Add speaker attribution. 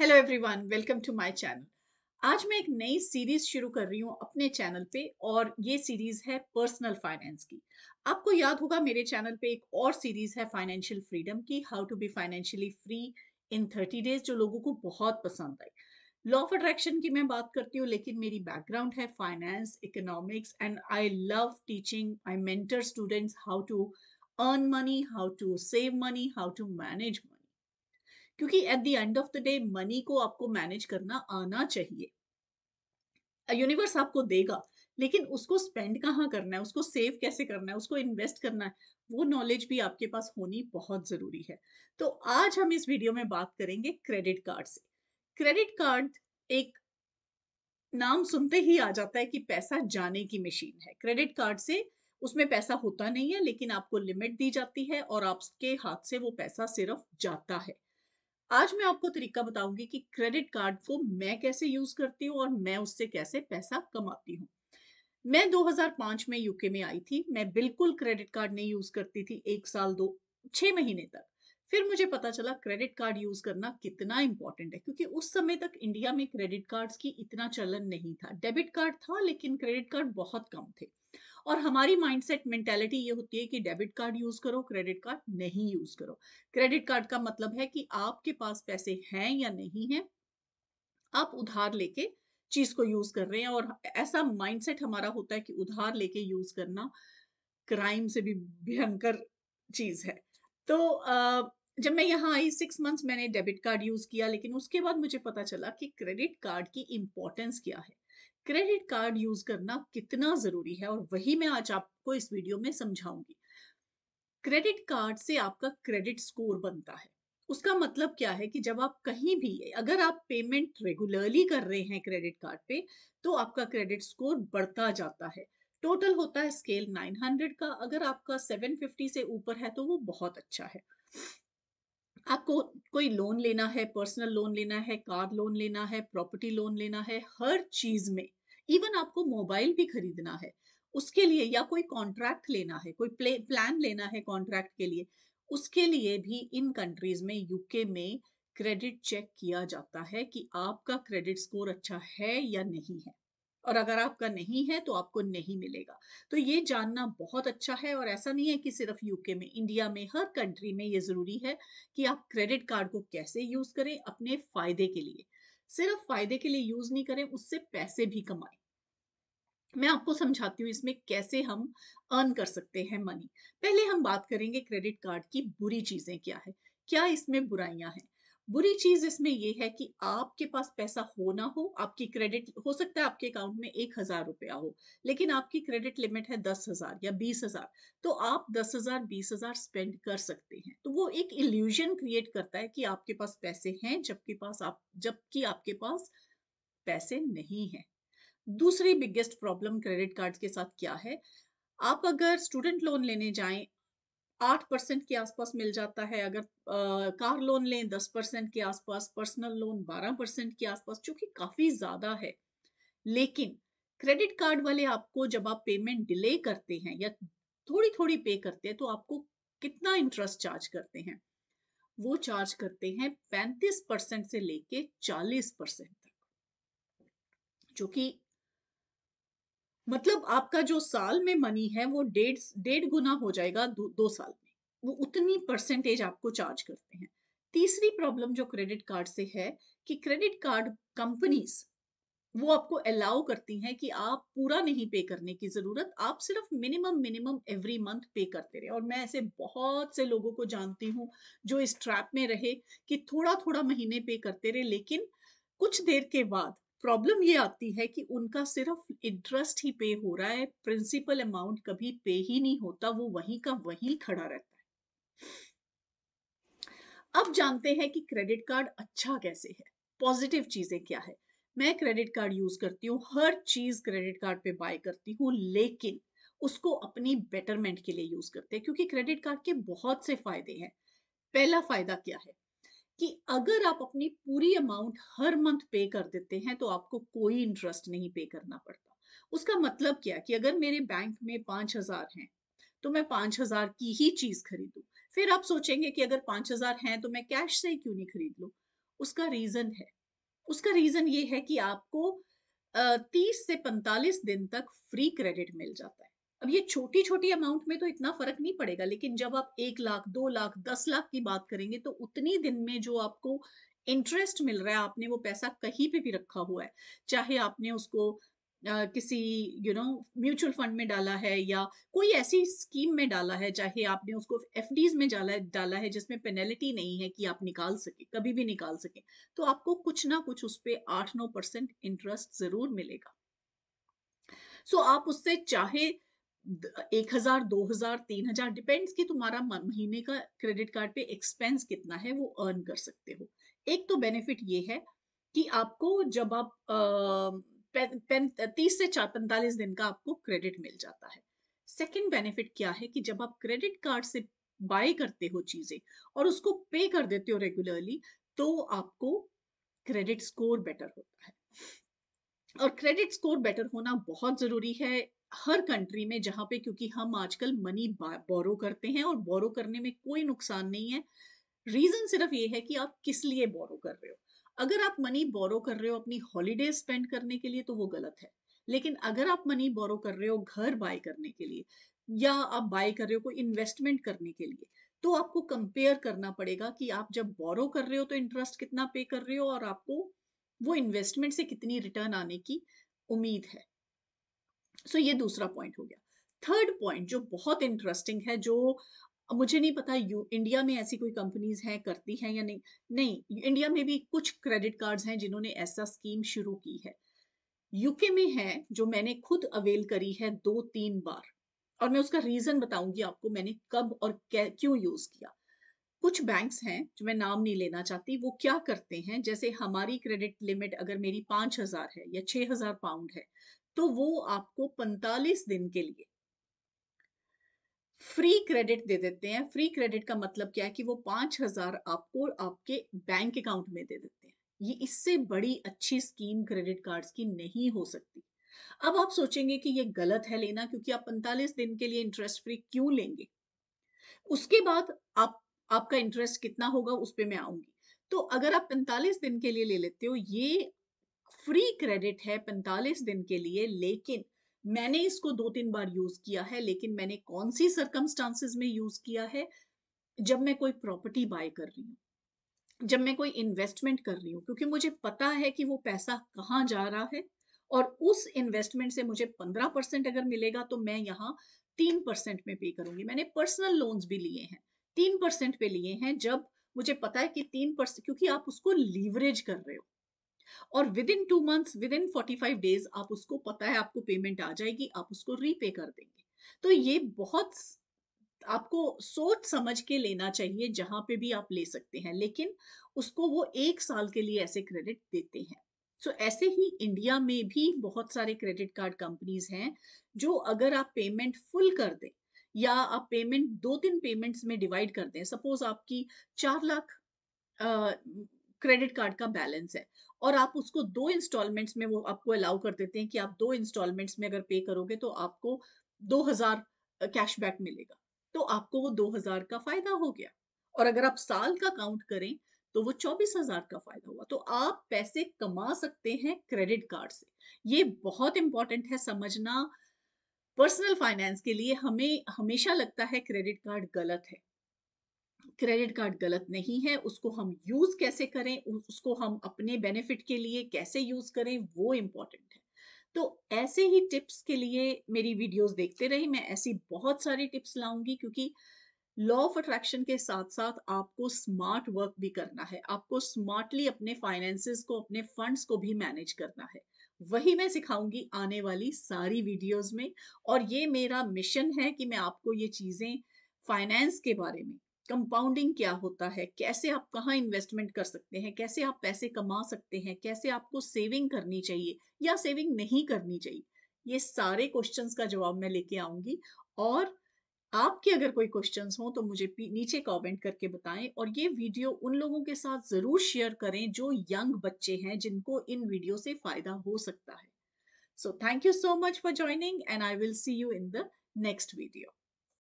Speaker 1: Hello everyone, welcome to my channel. आज मैं एक नई सीरीज शुरू कर रही हूँ अपने चैनल पे और ये सीरीज है पर्सनल फाइनेंस की। आपको याद होगा मेरे चैनल पे एक और सीरीज है फाइनेंशियल फ्रीडम की, how to be financially free in 30 days, जो लोगों को बहुत पसंद आई। लॉ ऑफ अट्रैक्शन की मैं बात करती हूँ, लेकिन मेरी बैकग्राउंड है finance, economics, and I love teaching. I mentor students how to earn money, how to save money, how to manage money. क्योंकि at the end of the day money को आपको मैनेज करना आना चाहिए। यूनिवर्स आपको देगा, लेकिन उसको स्पेंड कहाँ करना है, उसको सेव कैसे करना है, उसको इन्वेस्ट करना है, वो नॉलेज भी आपके पास होनी बहुत जरूरी है। तो आज हम इस वीडियो में बात करेंगे क्रेडिट कार्ड से। क्रेडिट कार्ड एक नाम सुनते ही आ जाता है कि पैसा जाने की मशीन है। क्रेडिट कार्ड से उसमें पैसा होता नहीं है, लेकिन आपको लिमिट दी जाती है और आपके हाथ से वो पैसा सिर्फ जाता है। आज मैं आपको तरीका बताऊंगी कि क्रेडिट कार्ड को मैं कैसे यूज करती हूँ और मैं उससे कैसे पैसा कमाती हूँ। मैं 2005 में यूके में आई थी। मैं बिल्कुल क्रेडिट कार्ड नहीं यूज करती थी, 1 साल, दो, 6 महीने तक। फिर मुझे पता चला क्रेडिट कार्ड यूज करना कितना इंपॉर्टेंट है, क्योंकि उस समय तक इंडिया में क्रेडिट कार्ड्स की इतना चलन नहीं था। डेबिट कार्ड था, लेकिन क्रेडिट कार्ड बहुत कम थे। और हमारी माइंडसेट मेंटालिटी ये होती है कि डेबिट कार्ड यूज करो, क्रेडिट कार्ड नहीं यूज करो। क्रेडिट कार्ड का मतलब है कि आपके पास पैसे हैं या नहीं है, आप उधार लेके चीज को यूज कर रहे हैं। और ऐसा माइंडसेट हमारा होता है कि उधार लेके यूज करना क्राइम से भी भयंकर चीज है। तो जब मैं यहाँ आई 6 मंथ्स मैंने डेबिट कार्ड यूज किया, लेकिन उसके बाद मुझे पता चला कि क्रेडिट कार्ड की इंपॉर्टेंस क्या है, क्रेडिट कार्ड यूज करना कितना जरूरी है, और वही मैं आज आपको इस वीडियो में समझाऊंगी। क्रेडिट कार्ड से आपका क्रेडिट स्कोर बनता है। उसका मतलब क्या है कि जब आप कहीं भी, अगर आप पेमेंट रेगुलरली कर रहे हैं क्रेडिट कार्ड पे, तो आपका क्रेडिट स्कोर बढ़ता जाता है। टोटल होता है स्केल 900 का। अगर आपका 750 से ऊपर है तो वो बहुत अच्छा है। आपको कोई लोन लेना है, पर्सनल लोन लेना है, कार लोन लेना है, प्रॉपर्टी लोन लेना है, हर चीज में, इवन आपको मोबाइल भी खरीदना है उसके लिए, या कोई कॉन्ट्रैक्ट लेना है, कोई प्लान लेना है कॉन्ट्रैक्ट के लिए, उसके लिए भी इन कंट्रीज में, यूके में, क्रेडिट चेक किया जाता है कि आपका क्रेडिट स्कोर अच्छा है या नहीं है। और अगर आपका नहीं है तो आपको नहीं मिलेगा। तो ये जानना बहुत अच्छा है। और ऐसा नहीं है कि सिर्फ यूके में, इंडिया में, हर कंट्री में ये जरूरी है कि आप क्रेडिट कार्ड को कैसे यूज करें अपने फायदे के लिए। सिर्फ फायदे के लिए यूज नहीं करें, उससे पैसे भी कमाएं। मैं आपको समझाती हूँ इसमें कैसे हम अर्न कर सकते हैं मनी। पहले हम बात करेंगे क्रेडिट कार्ड की बुरी चीजें क्या है, क्या इसमें बुराइयां हैं। बुरी चीज इसमें यह है कि आपके पास पैसा हो ना हो, आपकी क्रेडिट, हो सकता है आपके अकाउंट में 1,000 रुपया हो, लेकिन आपकी क्रेडिट लिमिट है 10,000 या 20,000। तो आप 10,000 20,000 स्पेंड कर सकते हैं। तो वो एक इल्यूजन क्रिएट करता है कि आपके पास पैसे हैं, जबकि आपके पास पैसे नहीं है। दूसरी बिगेस्ट प्रॉब्लम क्रेडिट कार्ड के साथ क्या है, आप अगर स्टूडेंट लोन लेने जाएं, 8% के आसपास मिल जाता है। अगर कार लोन लें 10% के आसपास, पर्सनल लोन 12% के आसपास, जो कि काफी ज्यादा है। लेकिन क्रेडिट कार्ड वाले आपको, जब आप पेमेंट डिले करते हैं या थोड़ी थोड़ी पे करते हैं, तो आपको कितना इंटरेस्ट चार्ज करते हैं? वो चार्ज करते हैं 35% से लेके 40% तक, जो कि मतलब आपका जो साल में मनी है वो डेढ़ डेढ़ गुना हो जाएगा 2 साल में। वो उतनी परसेंटेज आपको चार्ज करते हैं। तीसरी प्रॉब्लम जो क्रेडिट कार्ड से है, कि क्रेडिट कार्ड कंपनीज वो आपको अलाउ करती हैं कि आप पूरा नहीं पे करने की जरूरत, आप सिर्फ मिनिमम मिनिमम एवरी मंथ पे करते रहे। और मैं ऐसे बहुत से लोगों को जानती हूँ जो इस ट्रैप में रहे कि थोड़ा थोड़ा महीने पे करते रहे, लेकिन कुछ देर के बाद प्रॉब्लम ये आती है कि उनका सिर्फ इंटरेस्ट ही पे हो रहा है, प्रिंसिपल अमाउंट कभी पे ही नहीं होता, वो वहीं का वहीं खड़ा रहता है। अब जानते हैं कि क्रेडिट कार्ड अच्छा कैसे है, पॉजिटिव चीजें क्या है। मैं क्रेडिट कार्ड यूज करती हूँ, हर चीज क्रेडिट कार्ड पे बाय करती हूँ, लेकिन उसको अपनी बेटरमेंट के लिए यूज करते हैं, क्योंकि क्रेडिट कार्ड के बहुत से फायदे हैं। पहला फायदा क्या है, कि अगर आप अपनी पूरी अमाउंट हर मंथ पे कर देते हैं तो आपको कोई इंटरेस्ट नहीं पे करना पड़ता। उसका मतलब क्या, कि अगर मेरे बैंक में 5,000 हैं, तो मैं 5,000 की ही चीज खरीदूं। फिर आप सोचेंगे कि अगर 5,000 हैं तो मैं कैश से ही क्यों नहीं खरीद लूं। उसका रीज़न है। उसका रीज़न ये है कि आपको 30 से 45 दिन तक फ्री क्रेडिट मिल जाता है। अब ये छोटी-छोटी अमाउंट में तो इतना फ़र्क नहीं पड़ेगा, लेकिन जब आप 1 लाख, 2 लाख, 10 लाख की बात करेंगे, तो उतनी दिन में जो आपको इंटरेस्ट मिल रहा है, आपने वो पैसा कहीं पे भी रखा हुआ है, चाहे आपने उसको किसी म्यूचुअल फंड में डाला है या कोई ऐसी स्कीम में डाला है, चाहे आपने उसको एफडीज़ में डाला है जिसमें पेनल्टी नहीं है कि आप निकाल सकें, कभी भी निकाल सकें। तो आपको कुछ ना कुछ उस पे 8-9% इंटरेस्ट ज़रूर मिलेगा। सो आप उससे चाहे 1000, 2000, 3000 डिपेंड्स कि तुम्हारा महीने का क्रेडिट कार्ड पे एक्सपेंस कितना है वो अर्न कर सकते हो। एक तो बेनिफिट ये है कि आपको जब आप 30 से 45 दिन का आपको क्रेडिट मिल जाता है। सेकंड बेनिफिट क्या है कि जब आप क्रेडिट कार्ड से बाय करते हो चीजें और उसको पे कर देते हो रेगुलरली, तो आपको क्रेडिट स्कोर बेटर होता है। और क्रेडिट स्कोर बेटर होना बहुत ज़रूरी है हर कंट्री में, जहाँ पे क्योंकि हम आजकल मनी बोरो करते हैं और बोरो करने में कोई नुकसान नहीं है। रीज़न सिर्फ ये है कि आप किस लिए बोरो कर रहे हो। अगर आप मनी बोरो कर रहे हो अपनी हॉलिडे स्पेंड करने के लिए तो वो गलत है। लेकिन अगर आप मनी बोरो कर रहे हो घर बाय करने के लिए या आप बाय कर रहे हो कोई इन्वेस्टमेंट करने के लिए, तो आपको कंपेयर करना पड़ेगा कि आप जब बोरो कर रहे हो तो इंटरेस्ट कितना पे कर रहे हो और आपको वो इन्वेस्टमेंट से कितनी रिटर्न आने की उम्मीद है। सो ये दूसरा पॉइंट हो गया। थर्ड पॉइंट जो बहुत इंटरेस्टिंग है, जो मुझे नहीं पता यू इंडिया में ऐसी कोई कंपनीज हैं करती हैं या नहीं। नहीं, इंडिया में भी कुछ क्रेडिट कार्ड्स हैं जिन्होंने ऐसा स्कीम शुरू की है। यूके में है, जो मैंने खुद अवेल करी है 2-3 बार, और मैं उसका रीजन बताऊंगी आपको मैंने कब और क्यों यूज किया। कुछ बैंक्स हैं जो मैं नाम नहीं लेना चाहती, वो क्या करते हैं, जैसे हमारी क्रेडिट लिमिट अगर मेरी 5000 है या 6000 पाउंड है, तो वो आपको 45 दिन के लिए फ्री क्रेडिट दे देते हैं। फ्री क्रेडिट का मतलब क्या है कि वो 5000 आपको आपके बैंक अकाउंट में दे देते हैं। ये इससे बड़ी अच्छी स्कीम क्रेडिट कार्ड्स की नहीं हो सकती। अब आप सोचेंगे कि ये गलत है लेना, क्योंकि आप 45 दिन के लिए इंटरेस्ट फ्री क्यों लेंगे। उसके बाद आपका इंटरेस्ट कितना होगा उस पे मैं आऊँगी। तो अगर आप 45 दिन के लिए ले लेते हो, ये फ्री क्रेडिट है 45 दिन के लिए, लेकिन मैंने इसको 2-3 बार यूज़ किया है, लेकिन मैंने कौन-सी सर्कमस्टांसेस में यूज़ किया है, जब मैं कोई प्रॉपर्टी बाय कर रही हूँ, जब मैं कोई इन्वेस्टमेंट कर रही हूँ, क्योंकि मुझे पता है कि वो पैसा कहाँ जा रहा है और उस इन्वेस्टमेंट से मुझे 15% अगर मिलेगा तो मैं यहाँ 3% में पे करूंगी। मैंने पर्सनल लोन्स भी लिए हैं, 3% पे लिए हैं, जब मुझे पता है कि 3%, क्योंकि आप उसको लीवरेज कर रहे हो और with in 2 months, with in 45 days आप उसको पता है आपको पेमेंट आ जाएगी, आप उसको रीपे कर देंगे। तो ये बहुत आपको सोच समझ के लेना चाहिए जहां पे भी आप ले सकते हैं, लेकिन उसको वो 1 साल के लिए ऐसे क्रेडिट देते हैं। सो ऐसे ही इंडिया में भी बहुत सारे क्रेडिट कार्ड कंपनीज हैं, जो अगर आप पेमेंट फुल कर दें या आप पेमेंट 2-3 पेमेंट्स में डिवाइड कर दें, सपोज आपकी 4 लाख क्रेडिट कार्ड का बैलेंस है और आप उसको 2 इंस्टॉलमेंट्स में वो आपको अलाउ कर देते हैं कि आप 2 इंस्टॉलमेंट्स में अगर पे करोगे तो आपको 2000 कैशबैक मिलेगा, तो आपको वो 2000 का फायदा हो गया। और अगर आप साल का काउंट करें तो वो 24,000 का फायदा हुआ। तो आप पैसे कमा सकते हैं क्रेडिट कार्ड से। ये बहुत इंपॉर्टेंट है समझना। पर्सनल फाइनेंस के लिए हमें हमेशा लगता है क्रेडिट कार्ड गलत है। क्रेडिट कार्ड गलत नहीं है, उसको हम यूज कैसे करें, उसको हम अपने बेनिफिट के लिए कैसे यूज करें, वो इम्पोर्टेंट है। तो ऐसे ही टिप्स के लिए मेरी वीडियोस देखते रहिए। मैं ऐसी बहुत सारी टिप्स लाऊंगी, क्योंकि लॉ ऑफ अट्रैक्शन के साथ साथ आपको स्मार्ट वर्क भी करना है, आपको स्मार्टली अपने फाइनेंसेस को, अपने फंड्स को भी मैनेज करना है। वही मैं सिखाऊंगी आने वाली सारी वीडियोस में। और ये मेरा मिशन है कि मैं आपको ये चीजें, फाइनेंस के बारे में, कंपाउंडिंग क्या होता है, कैसे आप कहाँ इन्वेस्टमेंट कर सकते हैं, कैसे आप पैसे कमा सकते हैं, कैसे आपको सेविंग करनी चाहिए या सेविंग नहीं करनी चाहिए, ये सारे क्वेश्चंस का जवाब मैं लेके आऊंगी। और आपके अगर कोई क्वेश्चंस हो तो मुझे नीचे कमेंट करके बताएं, और ये वीडियो उन लोगों के साथ जरूर शेयर करें जो यंग बच्चे हैं, जिनको इन वीडियो से फायदा हो सकता है। So thank you so much for joining, and I will see you in the next video.